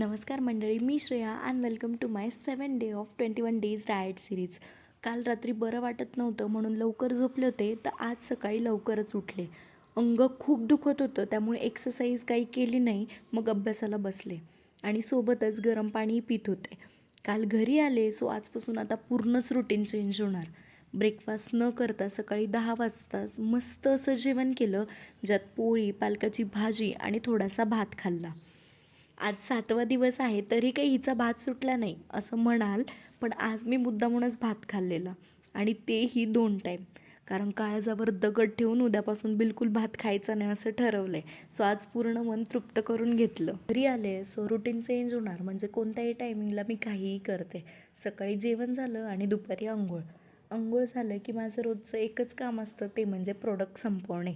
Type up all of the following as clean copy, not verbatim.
नमस्कार मंडळी, मी Shreya and welcome to my 7 day of 21 days diet series. काल रात्री बरं वाटत नव्हतं म्हणून लवकर झोपले होते, तर आज सकाळी लवकरच उठले. अंग खूप दुखत होतं, त्यामुळे एक्सरसाइज काही केली नाही. मग अभ्यासाला बसले आणि सोबतच गरम पाणी पित होते. काल घरी आले, सो आजपासून आता पूर्णच रुटीन चेंज होणार. ब्रेकफास्ट न करता सकाळी 10 वाजताच मस्त असं जेवण केलं, ज्यात पोळी, पालकाची भाजी आणि थोडासा भात खाल्ला. आज 7वा दिवस आहे तरी काही हिचा भात सुटला नाही असं म्हणाल, पण आज मी मुद्दामूनच भात खाल्लेला आणि तेही 2 टाईम. कारण काळजावर दगड ठेवून उद्यापासून बिलकुल भात खायचा नाही असं ठरवलं आहे. सो आज पूर्ण मन तृप्त करून घेतलं. घरी आले सो रुटीन चेंज होणार, म्हणजे कोणत्याही टायमिंगला मी काहीही करते. सकाळी जेवण झालं आणि दुपारी अंघोळ झालं की माझं रोजचं एकच काम असतं, ते म्हणजे प्रोडक्ट संपवणे.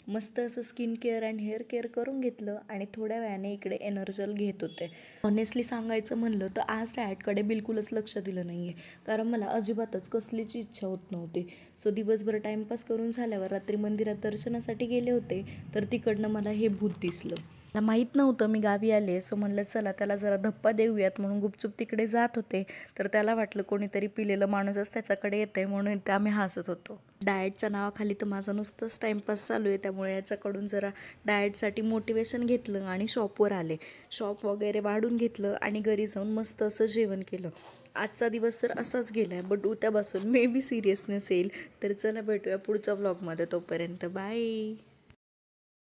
मस्त असं skin care and hair care करून घेतलं आणि थोड्या वेळाने इकडे एनर्जल घेत होते. ऑनेस्टली सांगायचं म्हणलं तर आज डाएटकडे बिलकुलच लक्ष दिलं नाही आहे, कारण मला अजिबातच कसलीची इच्छा होत नव्हती. सो दिवसभर टाईमपास करून झाल्यावर रात्री मंदिरात दर्शनासाठी गेले होते, तर तिकडनं मला हे भूत दिसलं. मला माहीत नव्हतं मी गावी आले, सो म्हणलं चला त्याला जरा धप्पा देऊयात म्हणून गुपचूप तिकडे जात होते. तर त्याला वाटलं कोणीतरी पिलेलं माणूसच त्याच्याकडे येतं आहे, म्हणून ते आम्ही हसत होतो. डाएटच्या नावाखाली तर माझा नुसतंच टाईमपास चालू आहे, त्यामुळे याच्याकडून जरा डाएटसाठी मोटिवेशन घेतलं आणि शॉपवर आले. शॉप वगैरे वाढून घेतलं आणि घरी जाऊन मस्त असं जेवण केलं. आजचा दिवस तर असाच गेला आहे, बट उद्यापासून मे बी सिरियसनेस येईल. तर चला भेटूया पुढच्या व्लॉगमध्ये. तोपर्यंत बाय.